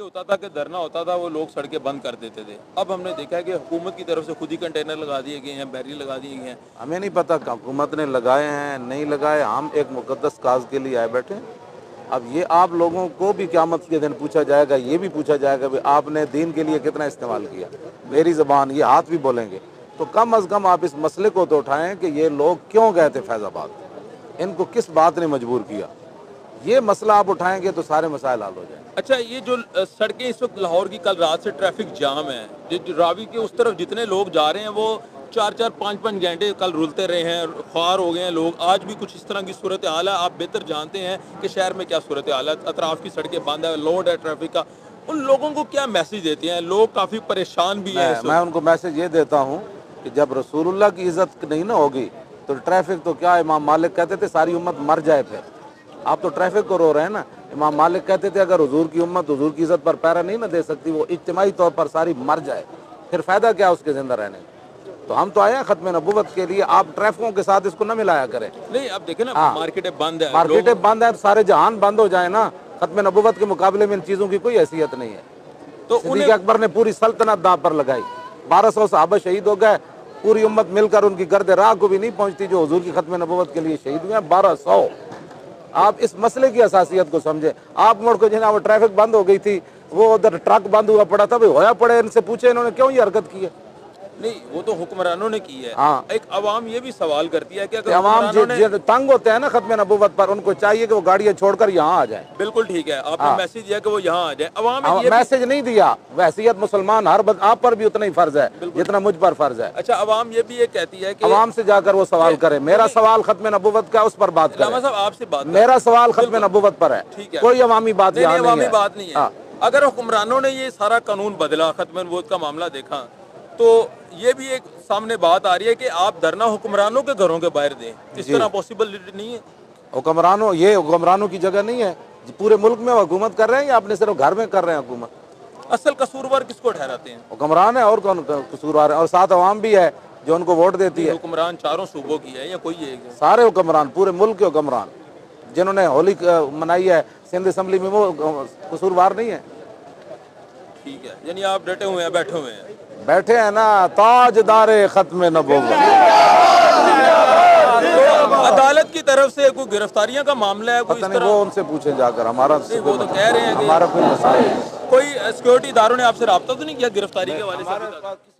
یہ ہوتا تھا کہ دھرنا ہوتا تھا وہ لوگ سڑکیں بند کر دیتے تھے. اب ہم نے دیکھا ہے کہ حکومت کی طرف سے خود ہی کنٹینر لگا دیے گئے ہیں, بیریئر لگا دیے گئے ہیں. ہمیں نہیں پتہ حکومت نے لگائے ہیں نہیں لگائے, ہم ایک مقدس کاز کے لیے آئے بیٹھے. اب یہ آپ لوگوں کو بھی قیامت کے دن پوچھا جائے گا, یہ بھی پوچھا جائے گا کہ آپ نے دین کے لیے کتنا استعمال کیا. میری زبان یہ ہاتھ بھی بولیں گے, تو کم از کم آپ اس مسئلے کو تو اٹھائیں کہ یہ لوگ کیوں گئے تھے فیض آباد, ان کو کس بات نے مجبور کیا. یہ مسئلہ آپ اٹھائیں گے تو سارے مسائل حل ہو جائیں. اچھا, یہ جو سڑکیں اس وقت لاہور کی کل رات سے ٹریفک جام ہے, راوی کے اس طرف جتنے لوگ جا رہے ہیں وہ 4-4 5-5 گھنٹے کل رولتے رہے ہیں, خوار ہو گئے ہیں لوگ. آج بھی کچھ اس طرح کی صورتحال ہے. آپ بہتر جانتے ہیں کہ شہر میں کیا صورتحال ہے, اطراف کی سڑکیں بند ہے, لوڈ ہے ٹریفک کا. ان لوگوں کو کیا میسج دیتے ہیں؟ لوگ کافی پریشان بھی ہیں. میں ان کو میسج یہ دیتا ہوں کہ جب رسول اللہ کی عزت نہیں نہ ہوگی تو ٹریفک تو کیا, امام مالک کہتے تھے ساری امت مر جائے. پھر آپ تو ٹریفک کو رو رہے ہیں نا. امام مالک کہتے تھے اگر حضور کی امت حضور کی عزت پر پیرا نہیں نہ دے سکتی, وہ اجتماعی طور پر ساری مر جائے, پھر فائدہ کیا اس کے زندہ رہنے. تو ہم تو آئے ہیں ختم نبوت کے لیے, آپ ٹریفکوں کے ساتھ اس کو نہ ملایا کریں. نہیں, اب دیکھیں نا, مارکیٹیں بند ہے, مارکیٹیں بند ہیں تو سارے جہان بند ہو جائیں نا. ختم نبوت کے مقابلے میں ان چیزوں کی کوئی حیثیت نہیں ہے. تو صدیق اکبر نے پوری سلطنت داں پر لگائی, 1200 صحابہ شہید ہو گئے, پوری امت مل کر ان کی گرد راہ کو بھی نہیں پہنچتی جو حضور کی ختم نبوت کے لیے شہید ہوئے ہیں. 1200. آپ اس مسئلے کی حساسیت کو سمجھیں. آپ مڑ کو جناب وہ ٹریفک بند ہو گئی تھی, وہ ادھر ٹرک بند ہوا پڑا تھا, ہویا پڑے ان سے پوچھے انہوں نے کیوں یہ حرکت کی ہے. نہیں, وہ تو حکمرانوں نے کی ہے. ہاں, ایک عوام یہ بھی سوال کرتی ہے کہ اگر عوام حکمرانوں نے تنگ ہوتے ہیں نا ختم نبوت پر, ان کو چاہیے کہ وہ گاڑیاں چھوڑ کر یہاں آ جائیں. بالکل ٹھیک ہے, آپ نے میسج دیا کہ وہ یہاں آ جائے. عوام میسج نہیں دیا, حیثیت مسلمان ہر آپ پر بھی اتنا ہی فرض ہے جتنا مجھ پر فرض ہے. اچھا, عوام یہ بھی یہ کہتی ہے کہ عوام سے جا کر وہ سوال کرے. میرا سوال ختم نبوت کا, اس پر بات کریں. علامہ صاحب آپ سے بات میرا سوال ختم نبوت پر ہے, کوئی عوامی بات یہاں نہیں ہے. عوامی بات نہیں ہے. اگر حکمرانوں نے یہ سارا قانون بدلا, ختم نبوت کا معاملہ دیکھا, تو یہ بھی ایک سامنے بات آ رہی ہے کہ آپ دھرنا حکمرانوں کے گھروں کے باہر دیں. اس طرح پاسبل نہیں ہے. حکمرانوں, یہ حکمرانوں کی جگہ نہیں ہے. پورے ملک میں حکومت کر رہے ہیں یا اپنے صرف گھر میں کر رہے ہیں حکومت؟ اصل قصوروار کس کو ٹھہراتے ہیں؟ حکمران ہے, اور کون قصوروار ہے. اور ساتھ عوام بھی ہے جو ان کو ووٹ دیتی ہے. حکمران چاروں صوبوں کی ہے یا کوئی ایک ہے؟ سارے حکمران, پورے ملک کے حکمران جنہوں نے ہولی منائی ہے سندھ اسمبلی میں, وہ قصوروار نہیں ہے. ٹھیک ہے, یعنی آپ ڈٹے ہوئے ہیں, بیٹھے ہوئے ہیں. بیٹھے ہیں نا, تاجدار ختم نبوت. عدالت کی طرف سے کوئی گرفتاریاں کا معاملہ ہے؟ پتہ نہیں, وہ ان سے پوچھیں جا کر. ہمارا وہ تو کہہ رہے ہیں کہ ہمارا کوئی مسئلہ نہیں. کوئی سیکورٹی اداروں نے آپ سے رابطہ تو نہیں کیا گرفتاری کے حوالے سے؟